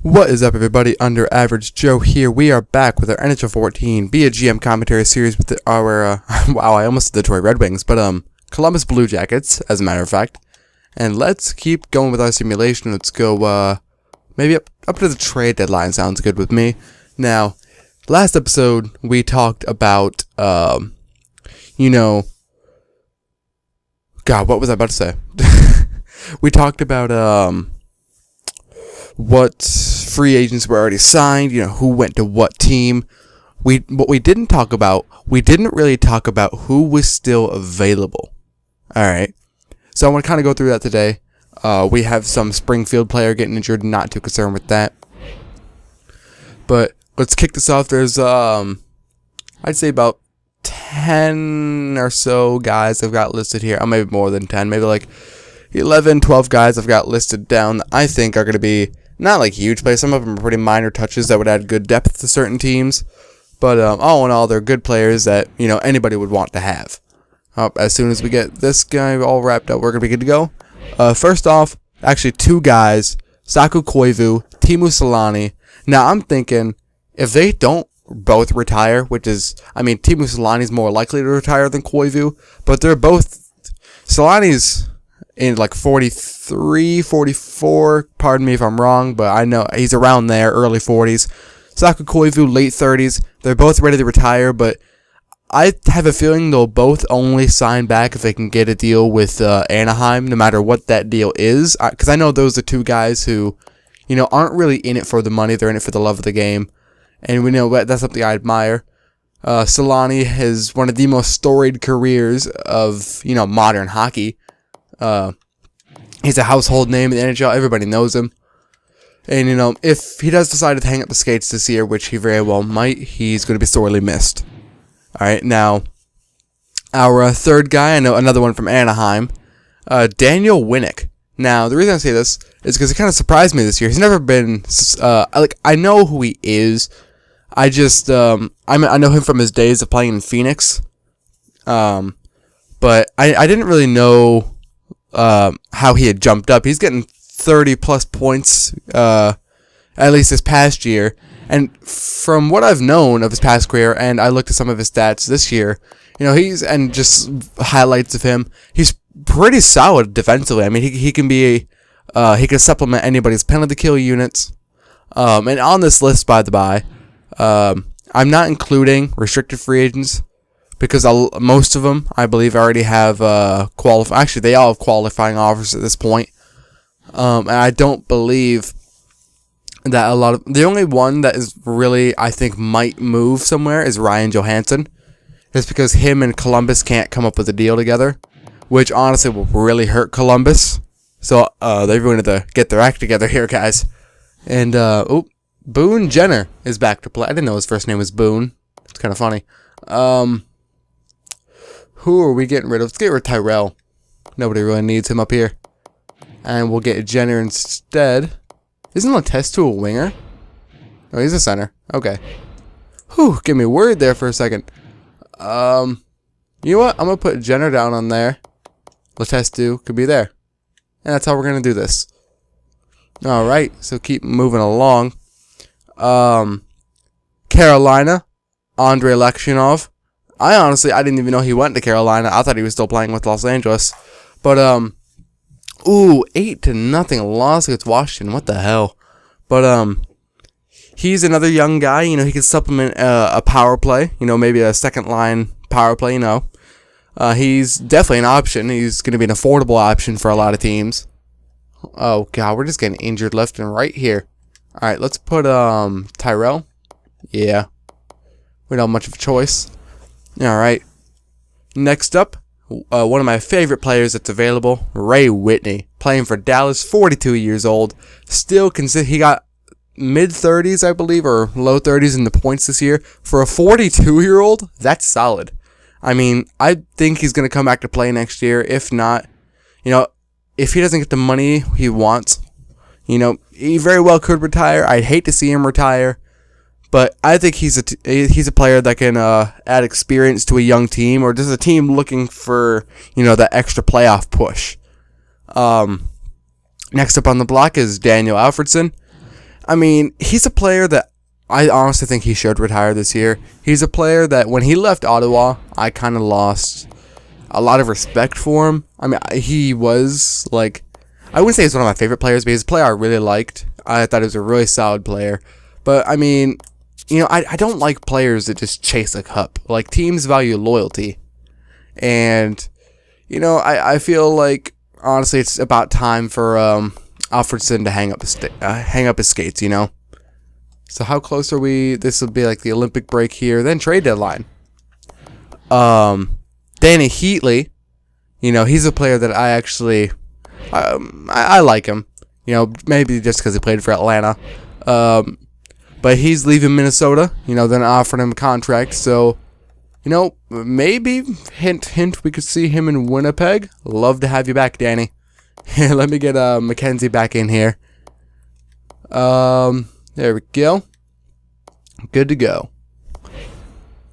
What is up, everybody? Under Average Joe here. We are back with our NHL 14 Be a GM commentary series with our wow, I almost said Detroit Red Wings, but Columbus Blue Jackets, as a matter of fact. And let's keep going with our simulation. Let's go maybe up to the trade deadline. Sounds good with me. Now, last episode we talked about God, what was I about to say? We talked about what free agents were already signed, who went to what team. What we didn't really talk about who was still available. Alright. So I want to kind of go through that today. We have some Springfield player getting injured, not too concerned with that. But let's kick this off. There's I'd say about 10 or so guys I've got listed here. Maybe more than 10, maybe like 11, 12 guys I've got listed down that I think are going to be not like huge plays. Some of them are pretty minor touches that would add good depth to certain teams. But all in all, they're good players that, anybody would want to have. As soon as we get this guy all wrapped up, we're going to be good to go. First off, actually two guys, Saku Koivu, Teemu Selanne. Now, I'm thinking if they don't both retire, which is, Teemu Selanne is more likely to retire than Koivu, but they're both, Selanne's in like 43, 44, pardon me if I'm wrong, but I know he's around there, early 40s. Saku Koivu, late 30s. They're both ready to retire, but I have a feeling they'll both only sign back if they can get a deal with Anaheim, no matter what that deal is. Because I know those are two guys who, aren't really in it for the money. They're in it for the love of the game. And we know that's something I admire. Selanne has one of the most storied careers of, modern hockey. He's a household name in the NHL. Everybody knows him. And, if he does decide to hang up the skates this year, which he very well might, he's going to be sorely missed. Alright, now, our third guy, I know another one from Anaheim, Daniel Winnick. Now, the reason I say this is because it kind of surprised me this year. He's never been, I know who he is. I just, I know him from his days of playing in Phoenix. But I didn't really know how he had jumped up. He's getting 30 plus points, at least this past year. And from what I've known of his past career, and I looked at some of his stats this year, and just highlights of him, he's pretty solid defensively. He can be, he can supplement anybody's penalty kill units. And on this list, by the by, I'm not including restricted free agents, because most of them, I believe, already have actually, they all have qualifying offers at this point. And I don't believe that the only one that is really, I think, might move somewhere is Ryan Johansson. Just because him and Columbus can't come up with a deal together, which honestly will really hurt Columbus. So they're going to get their act together here, guys. And Boone Jenner is back to play. I didn't know his first name was Boone. It's kind of funny. Who are we getting rid of? Let's get rid of Tyrell. Nobody really needs him up here. And we'll get Jenner instead. Isn't Letestu a winger? Oh, he's a center. Okay. Whew, give me worried there for a second. You know what? I'm going to put Jenner down on there. Letestu could be there. And that's how we're going to do this. Alright, so keep moving along. Carolina, Andrei Aleksinov. I didn't even know he went to Carolina. I thought he was still playing with Los Angeles. But, 8-0 loss against Washington. What the hell? But, he's another young guy. He can supplement a power play. Maybe a second line power play, He's definitely an option. He's going to be an affordable option for a lot of teams. Oh, God, we're just getting injured left and right here. All right, let's put Tyrell. Yeah. We don't have much of a choice. All right. Next up, one of my favorite players that's available, Ray Whitney, playing for Dallas, 42 years old. Still he got mid-30s, I believe, or low 30s in the points this year. For a 42-year-old, that's solid. I think he's going to come back to play next year. If not, if he doesn't get the money he wants, he very well could retire. I'd hate to see him retire. But I think he's a player that can add experience to a young team, or just a team looking for that extra playoff push. Next up on the block is Daniel Alfredsson. I mean, he's a player that I honestly think he should retire this year. He's a player that when he left Ottawa, I kind of lost a lot of respect for him. I mean, he was like, I wouldn't say he's one of my favorite players, but he's a player I really liked. I thought he was a really solid player. But I mean, I don't like players that just chase a cup. Like, teams value loyalty. And, I feel like, honestly, it's about time for Alfredsson to hang up his skates, So how close are we? This will be like the Olympic break here, then trade deadline. Danny Heatley, he's a player that I actually, I like him. Maybe just because he played for Atlanta. But he's leaving Minnesota. Then offering him a contract. So, maybe, hint, we could see him in Winnipeg. Love to have you back, Danny. Let me get Mackenzie back in here. There we go. Good to go.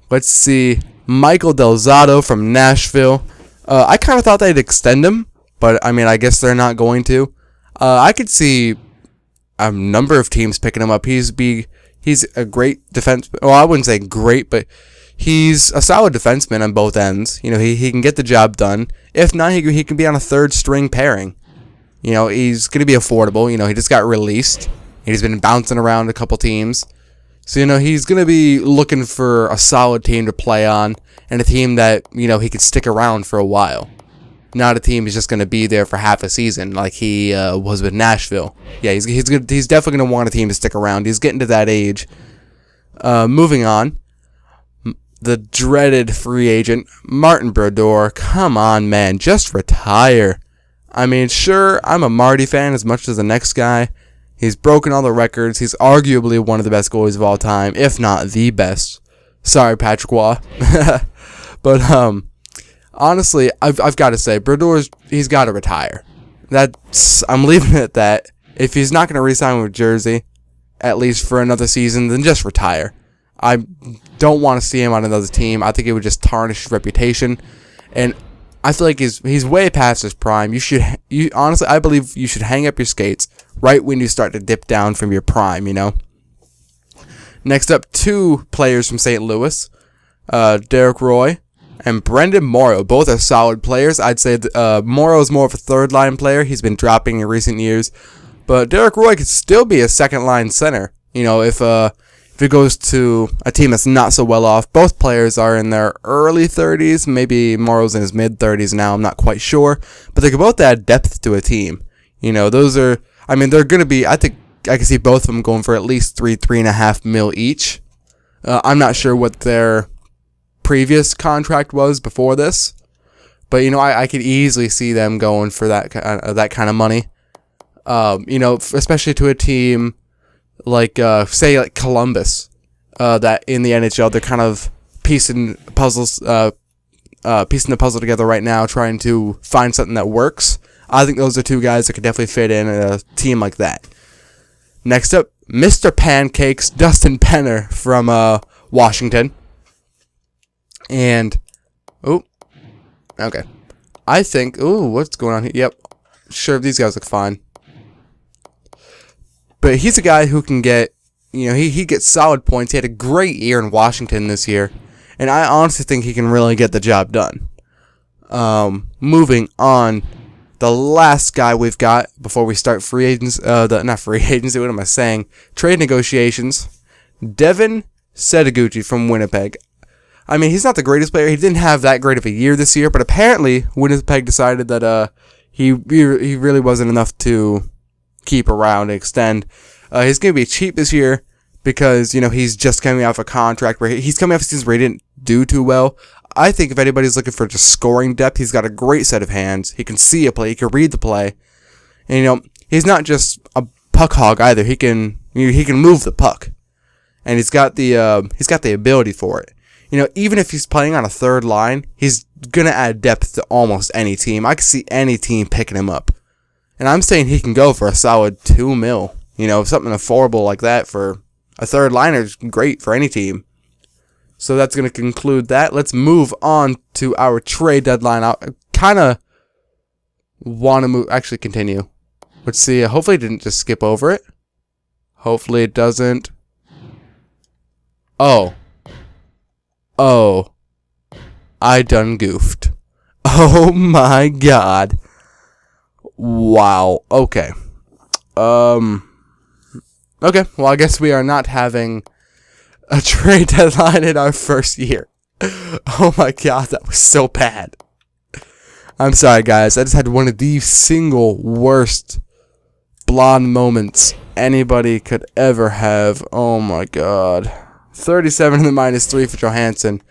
Let's see. Michael Del Zotto from Nashville. I kind of thought they'd extend him, but I mean, I guess they're not going to. I could see a number of teams picking him up. He's a great defense. Well, I wouldn't say great, but he's a solid defenseman on both ends. He can get the job done. If not, he can be on a third string pairing. He's going to be affordable. He just got released. He's been bouncing around a couple teams. So, he's going to be looking for a solid team to play on and a team that, he could stick around for a while. Not a team he's just going to be there for half a season like he was with Nashville. Yeah, he's definitely going to want a team to stick around. He's getting to that age. Moving on. The dreaded free agent, Martin Brodeur. Come on, man. Just retire. I mean, sure, I'm a Marty fan as much as the next guy. He's broken all the records. He's arguably one of the best goalies of all time, if not the best. Sorry, Patrick Waugh. But, honestly, I've got to say, he's got to retire. I'm leaving it at that. If he's not going to re-sign with Jersey, at least for another season, then just retire. I don't want to see him on another team. I think it would just tarnish his reputation. And I feel like he's way past his prime. Honestly, I believe you should hang up your skates right when you start to dip down from your prime, Next up, two players from St. Louis, Derek Roy and Brendan Morrow. Both are solid players. I'd say Morrow is more of a third-line player. He's been dropping in recent years. But Derek Roy could still be a second-line center, if it goes to a team that's not so well off. Both players are in their early 30s. Maybe Morrow's in his mid-30s now. I'm not quite sure. But they could both add depth to a team. They're going to be, I think I can see both of them going for at least $3.5 million each. I'm not sure what their previous contract was before this. But, I could easily see them going for that kind of money. Especially to a team like, say, like Columbus, that in the NHL, they're kind of piecing the puzzle together right now, trying to find something that works. I think those are two guys that could definitely fit in a team like that. Next up, Mr. Pancakes, Dustin Penner from Washington. And, okay. I think, what's going on here? Yep, sure, these guys look fine. But he's a guy who can get, he gets solid points. He had a great year in Washington this year. And I honestly think he can really get the job done. Moving on, the last guy we've got before we start free agents, not free agency, what am I saying? Trade negotiations. Devin Setoguchi from Winnipeg. I mean, he's not the greatest player. He didn't have that great of a year this year, but apparently Winnipeg decided that he really wasn't enough to keep around and extend. He's going to be cheap this year because, he's just coming off a contract where he's coming off a season where he didn't do too well. I think if anybody's looking for just scoring depth, he's got a great set of hands. He can see a play. He can read the play. And, he's not just a puck hog either. He can move the puck. And he's got the ability for it. Even if he's playing on a third line, he's going to add depth to almost any team. I can see any team picking him up. And I'm saying he can go for a solid $2 million. Something affordable like that for a third liner is great for any team. So that's going to conclude that. Let's move on to our trade deadline. I kind of want to continue. Let's see. Hopefully I didn't just skip over it. Hopefully it doesn't. Oh. Oh. I done goofed. Oh my god. Wow. Okay. Okay, well, I guess we are not having a trade deadline in our first year. Oh my god, that was so bad. I'm sorry, guys. I just had one of the single worst blonde moments anybody could ever have. Oh my god. 37 in the -3 for Johansson.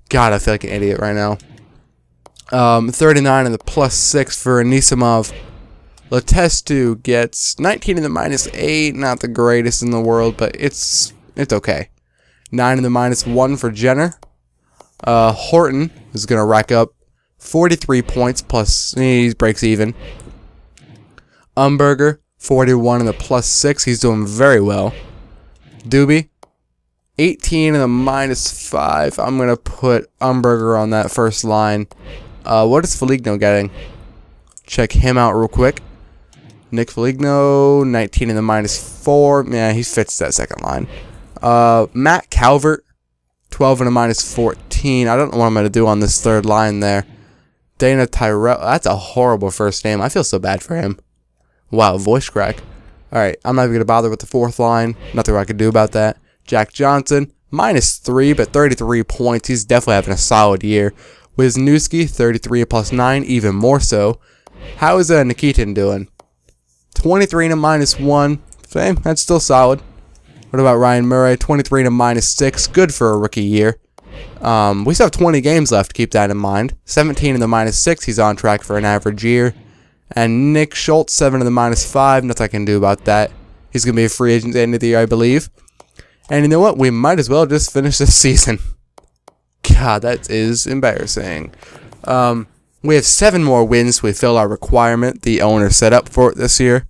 God, I feel like an idiot right now. 39 in the +6 for Anisimov. Letestu gets 19 in the -8. Not the greatest in the world, but it's okay. 9 in the -1 for Jenner. Horton is going to rack up 43 points plus he breaks even. Umberger, 41 in the +6. He's doing very well. Doobie, 18 in the -5. I'm going to put Umberger on that first line. What is Foligno getting? Check him out real quick. Nick Foligno, 19 in the -4. Yeah, he fits that second line. Matt Calvert, 12 in the -14. I don't know what I'm going to do on this third line there. Dana Tyrell, that's a horrible first name. I feel so bad for him. Wow, voice crack. Alright, I'm not even going to bother with the fourth line. Nothing I can do about that. Jack Johnson, -3, but 33 points. He's definitely having a solid year. Wisniewski, 33 +9, even more so. How is Nikitin doing? 23 in a -1. Same, that's still solid. What about Ryan Murray? 23 in a -6. Good for a rookie year. We still have 20 games left, keep that in mind. 17 in the -6. He's on track for an average year. And Nick Schultz, 7 in the -5. Nothing I can do about that. He's going to be a free agent at the end of the year, I believe. And you know what? We might as well just finish this season. God, that is embarrassing. We have 7 more wins. We fill our requirement the owner set up for it this year,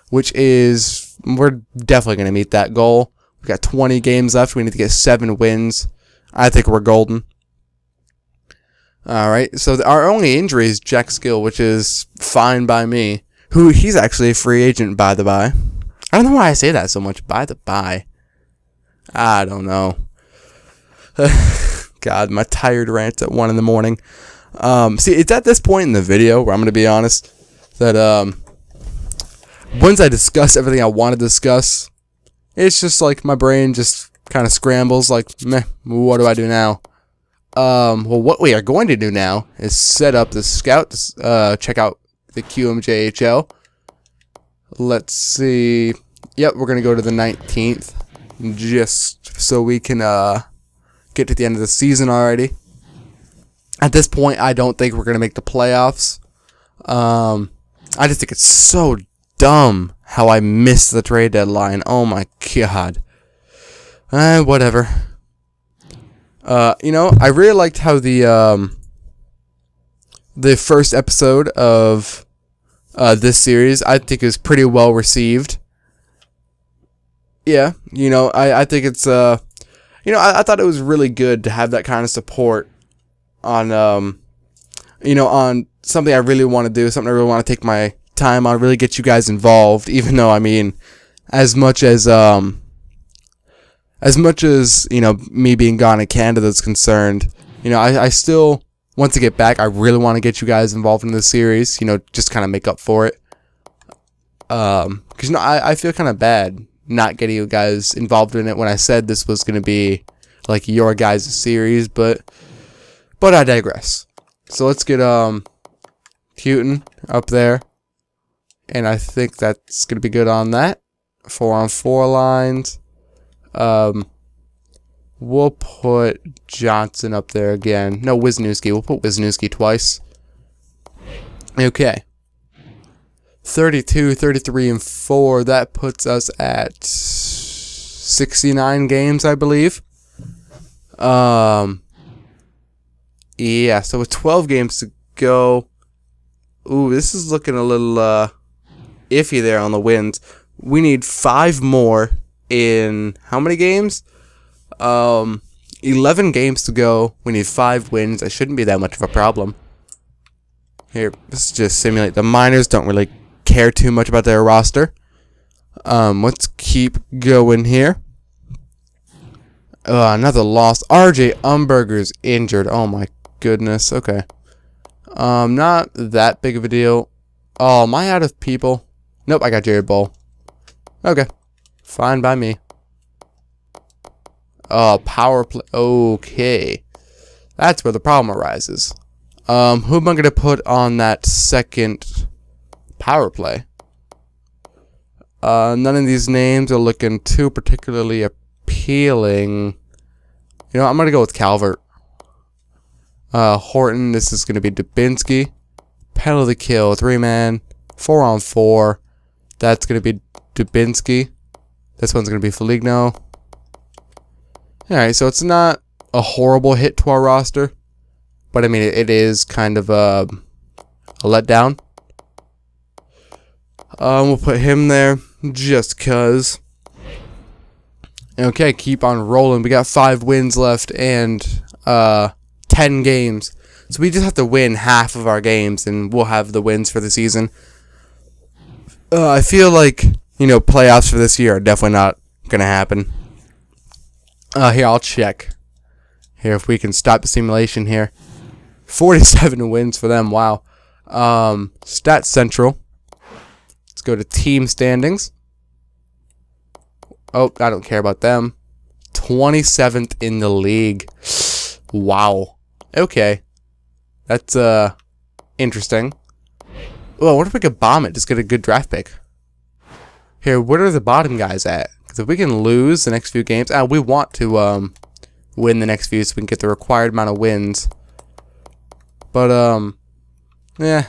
which is, we're definitely going to meet that goal. We've got 20 games left. We need to get 7 wins. I think we're golden. Alright, so our only injury is Jack Skill, which is fine by me. He's actually a free agent, by the by. I don't know why I say that so much, by the by. I don't know. God, my tired rants at 1 in the morning. See, it's at this point in the video where I'm going to be honest that once I discuss everything I want to discuss, it's just like my brain just kind of scrambles like, meh, what do I do now? Well, what we are going to do now is set up the scout, check out the QMJHL. Let's see. Yep, we're going to go to the 19th just so we can get to the end of the season already. At this point, I don't think we're going to make the playoffs. I just think it's so dumb how I missed the trade deadline. Oh my god. Whatever. I really liked how the first episode of this series, I think, is pretty well received. Yeah, I think it's, I thought it was really good to have that kind of support on, on something I really want to do, something I really want to take my time on, really get you guys involved, even though, as much as me being gone in Canada is concerned, I still want to get back. I really want to get you guys involved in this series, just kind of make up for it. Because, I feel kind of bad not getting you guys involved in it when I said this was going to be, like, your guys' series, but I digress. So let's get, Houghton up there, and I think that's going to be good on that. 4-on-4 lines. We'll put Johnson up there again. No, Wisniewski. We'll put Wisniewski twice. Okay. 32, 33, and 4. That puts us at 69 games, I believe. Yeah, so with 12 games to go. Ooh, this is looking a little iffy there on the wins. We need 5 more in how many games? 11 games to go. We need 5 wins. That shouldn't be that much of a problem. Here, let's just simulate. The Miners don't really care too much about their roster. Let's keep going here. Another loss. RJ Umberger's injured. Oh my goodness. Okay. Not that big of a deal. Oh, am I out of people? Nope, I got Jared Bull. Okay. Fine by me. Power play. Okay. That's where the problem arises. Who am I going to put on that second power play? None of these names are looking too particularly appealing. You know, I'm going to go with Calvert. Horton, this is going to be Dubinsky. Penalty kill, 3-man, 4-on-4. That's going to be Dubinsky. This one's going to be Foligno. Alright, so it's not a horrible hit to our roster. But I mean, it is kind of a letdown. We'll put him there just cuz. Okay, keep on rolling. We got 5 wins left and 10 games. So we just have to win half of our games and we'll have the wins for the season. I feel like, you know, playoffs for this year are definitely not going to happen. Here, I'll check. Here, if we can stop the simulation here. 47 wins for them. Wow. Stats Central. Let's go to team standings. Oh, I don't care about them. 27th in the league. Wow. Okay. That's interesting. Well, what if we could bomb it? Just get a good draft pick. Here, what are the bottom guys at? Because if we can lose the next few games, we want to win the next few so we can get the required amount of wins. But yeah.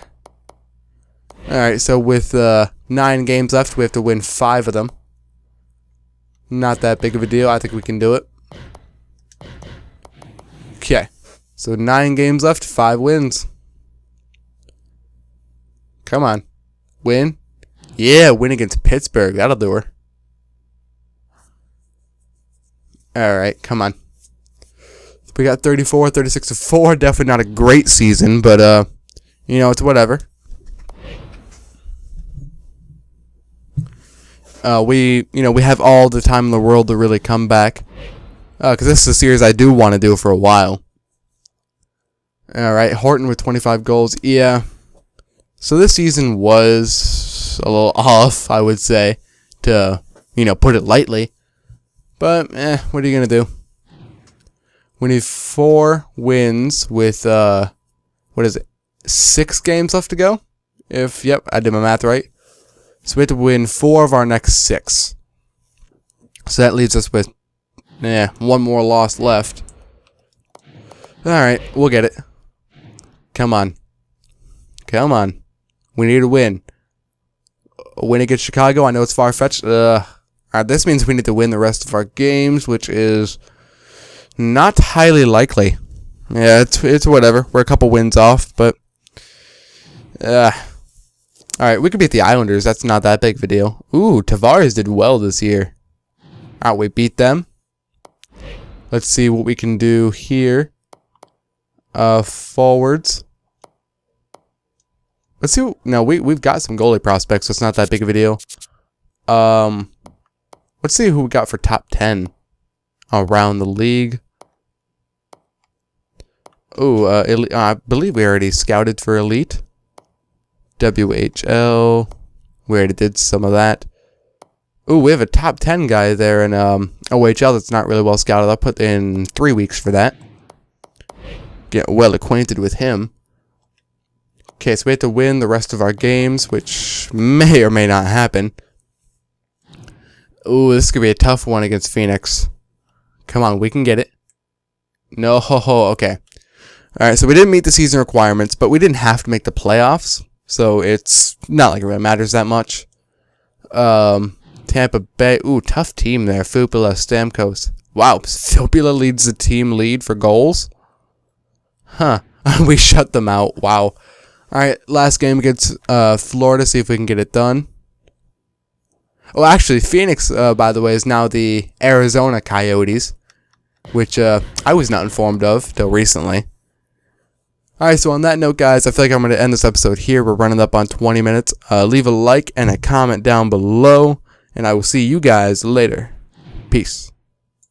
All right. So with 9 games left, we have to win 5 of them. Not that big of a deal. I think we can do it. Okay. So 9 games left, 5 wins. Come on. Win. Yeah, win against Pittsburgh. That'll do her. Alright, come on. We got 34, 36-4. Definitely not a great season, but, you know, it's whatever. We have all the time in the world to really come back. Because this is a series I do want to do for a while. Alright, Horton with 25 goals. Yeah. So this season was a little off, I would say, to, you know, put it lightly. But, what are you going to do? We need 4 wins with, 6 games left to go? Yep, I did my math right. So we have to win 4 of our next 6. So that leaves us with, 1 more loss left. Alright, we'll get it. Come on. Come on. We need to win. A win against Chicago. I know it's far-fetched. Alright, this means we need to win the rest of our games, which is not highly likely. Yeah, it's whatever. We're a couple wins off, but alright, we could beat the Islanders. That's not that big of a deal. Ooh, Tavares did well this year. Alright, we beat them. Let's see what we can do here. Forwards. Let's see. No, we've got some goalie prospects, so it's not that big of a deal. Let's see who we got for top 10 around the league. Oh, I believe we already scouted for Elite. WHL. We already did some of that. Oh, we have a top 10 guy there in OHL that's not really well scouted. I'll put in 3 weeks for that. Get well acquainted with him. Okay, so we have to win the rest of our games, which may or may not happen. Ooh, this could be a tough one against Phoenix. Come on, we can get it. No, okay. Alright, so we didn't meet the season requirements, but we didn't have to make the playoffs. So it's not like it really matters that much. Tampa Bay. Ooh, tough team there. Fupila, Stamkos. Wow, Fupila leads the team lead for goals? Huh. We shut them out. Wow. Alright, last game against Florida. See if we can get it done. Oh, actually, Phoenix, by the way, is now the Arizona Coyotes, which I was not informed of till recently. Alright, so on that note, guys, I feel like I'm going to end this episode here. We're running up on 20 minutes. Leave a like and a comment down below. and I will see you guys later. Peace.